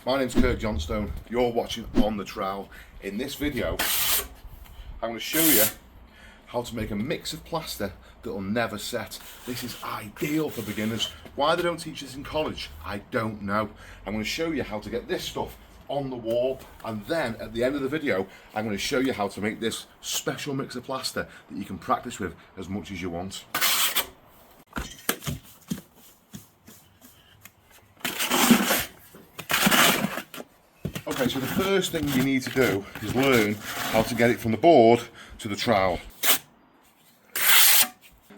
My name's Kirk Johnstone. You're watching On The Trowel. In this video, I'm going to show you how to make a mix of plaster that will never set. This is ideal for beginners. Why they don't teach this in college, I don't know. I'm going to show you how to get this stuff on the wall, and then at the end of the video, I'm going to show you how to make this special mix of plaster that you can practice with as much as you want. Okay, so the first thing you need to do is learn how to get it from the board to the trowel.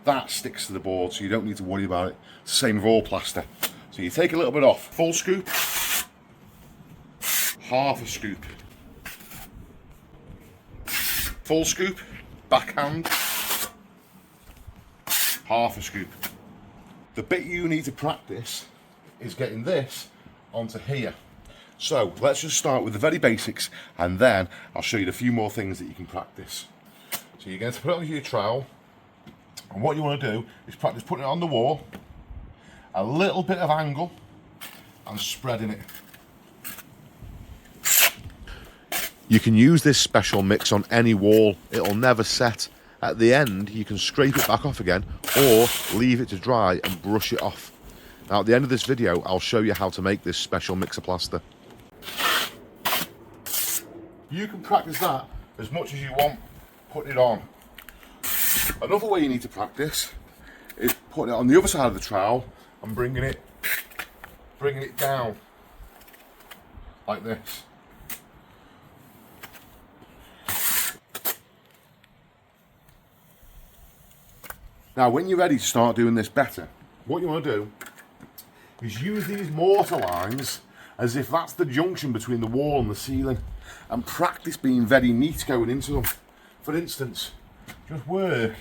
That sticks to the board, so you don't need to worry about it. It's the same with all plaster. So you take a little bit off, full scoop, half a scoop, full scoop, backhand, half a scoop. The bit you need to practice is getting this onto here. So let's just start with the very basics, and then I'll show you a few more things that you can practice. So you're going to put it on your trowel, and what you want to do is practice putting it on the wall, a little bit of angle, and spreading it. You can use this special mix on any wall, it'll never set. At the end you can scrape it back off again, or leave it to dry and brush it off. Now at the end of this video I'll show you how to make this special mix of plaster. You can practice that as much as you want, putting it on. Another way you need to practice is putting it on the other side of the trowel and bringing it down like this. Now when you're ready to start doing this better, what you want to do is use these mortar lines as if that's the junction between the wall and the ceiling, and practice being very neat going into them. For instance, just work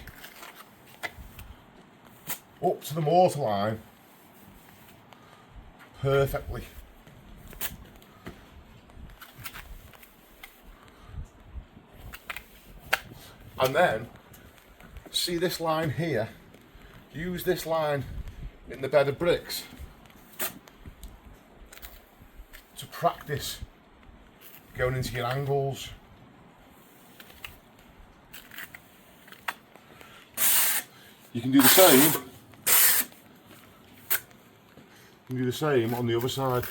up to the mortar line perfectly. And then, see this line here? Use this line in the bed of bricks to practice going into your angles. You can do the same. You can do the same on the other side.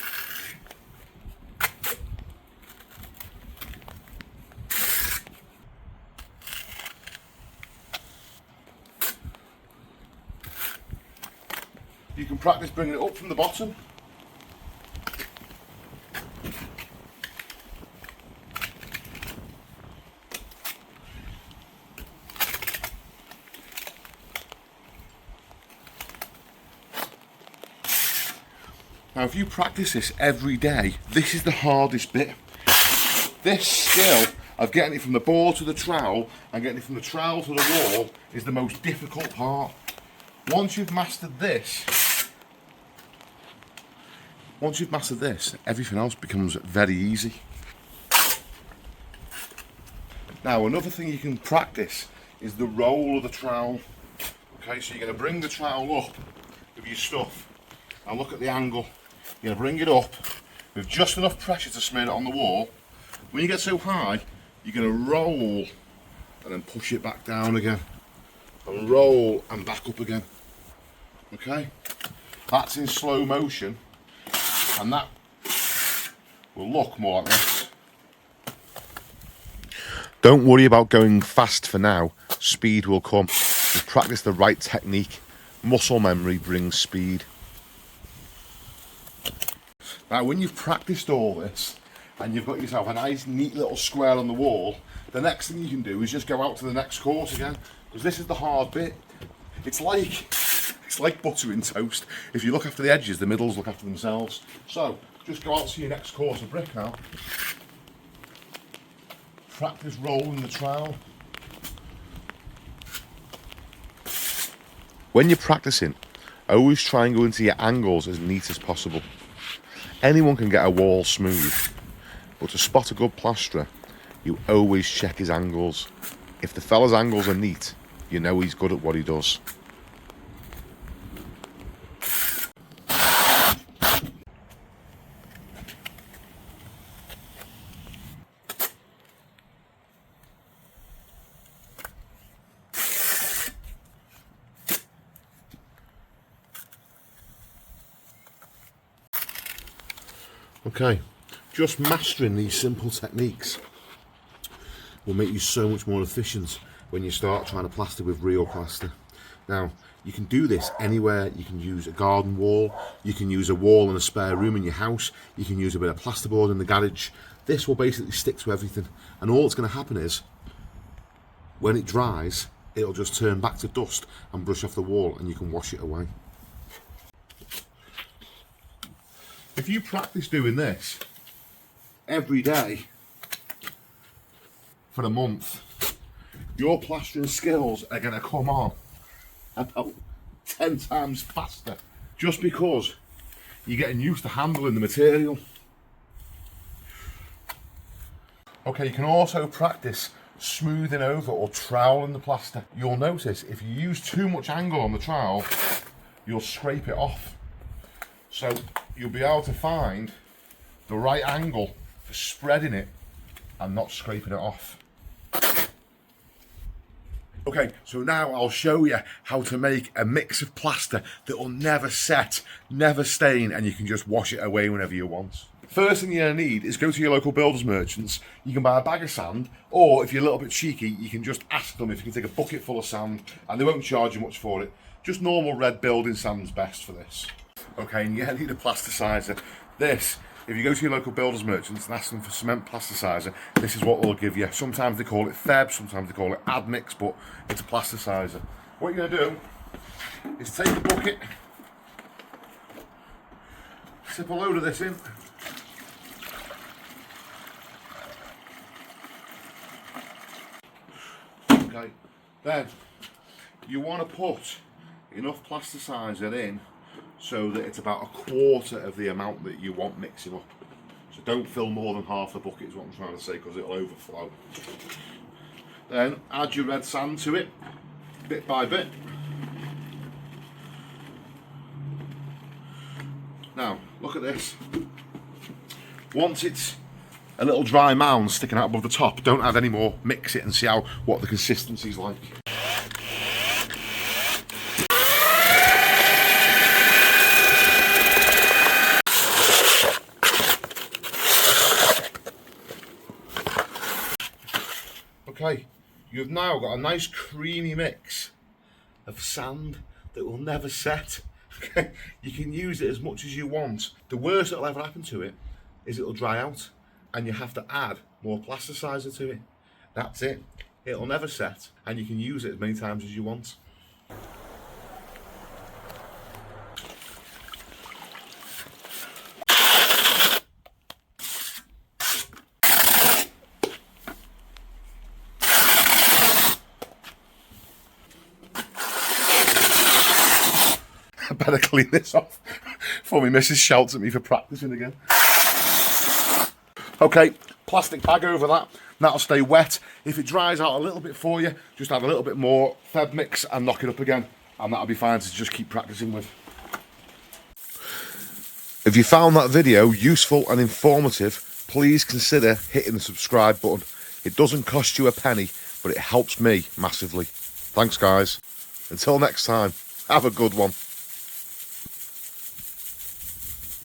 You can practice bringing it up from the bottom. Now if you practice this every day, this is the hardest bit. This skill of getting it from the board to the trowel and getting it from the trowel to the wall is the most difficult part. Once you've mastered this, everything else becomes very easy. Now another thing you can practice is the roll of the trowel. Okay, so you're going to bring the trowel up with your stuff. Now look at the angle. You're going to bring it up with just enough pressure to smear it on the wall. When you get so high, you're going to roll and then push it back down again. And roll and back up again. Okay? That's in slow motion. And that will look more like this. Don't worry about going fast for now. Speed will come. Just practice the right technique. Muscle memory brings speed. Now when you've practiced all this and you've got yourself a nice neat little square on the wall, the next thing you can do is just go out to the next course again, because this is the hard bit. It's like buttering toast. If you look after the edges, the middles look after themselves. So just go out to your next course of brick now. Practice rolling the trowel. When you're practicing, always try and go into your angles as neat as possible. Anyone can get a wall smooth, but to spot a good plasterer, you always check his angles. If the fella's angles are neat, you know he's good at what he does. Okay, just mastering these simple techniques will make you so much more efficient when you start trying to plaster with real plaster. Now, you can do this anywhere. You can use a garden wall, you can use a wall in a spare room in your house, you can use a bit of plasterboard in the garage. This will basically stick to everything, and all that's going to happen is, when it dries, it'll just turn back to dust and brush off the wall, and you can wash it away. If you practice doing this every day for a month, your plastering skills are going to come on about 10 times faster, just because you're getting used to handling the material. Okay, you can also practice smoothing over or troweling the plaster. You'll notice if you use too much angle on the trowel, you'll scrape it off. So you'll be able to find the right angle for spreading it and not scraping it off. Okay, so now I'll show you how to make a mix of plaster that will never set, never stain, and you can just wash it away whenever you want. First thing you're going to need is go to your local builders merchants. You can buy a bag of sand, or if you're a little bit cheeky, you can just ask them if you can take a bucket full of sand, and they won't charge you much for it. Just normal red building sand's best for this. Okay, and you're going to need a plasticizer. This, if you go to your local builders merchants and ask them for cement plasticizer, this is what they'll give you. Sometimes they call it Feb, sometimes they call it Admix, but it's a plasticizer. What you're going to do is take a bucket, sip a load of this in, okay, then you want to put enough plasticizer in so that it's about a quarter of the amount that you want mixing up. So don't fill more than half the bucket is what I'm trying to say, because it'll overflow. Then add your red sand to it, bit by bit. Now, look at this. Once it's a little dry mound sticking out above the top, don't add any more, mix it and see what the consistency's like. Okay, you've now got a nice creamy mix of sand that will never set. Okay, you can use it as much as you want. The worst that'll ever happen to it is it'll dry out and you have to add more plasticizer to it. That's it. It'll never set and you can use it as many times as you want. I better clean this off before my missus shouts at me for practicing again. Okay, plastic bag over that. That'll stay wet. If it dries out a little bit for you, just add a little bit more Feb mix and knock it up again, and that'll be fine to just keep practicing with. If you found that video useful and informative, please consider hitting the subscribe button. It doesn't cost you a penny, but it helps me massively. Thanks guys. Until next time, have a good one.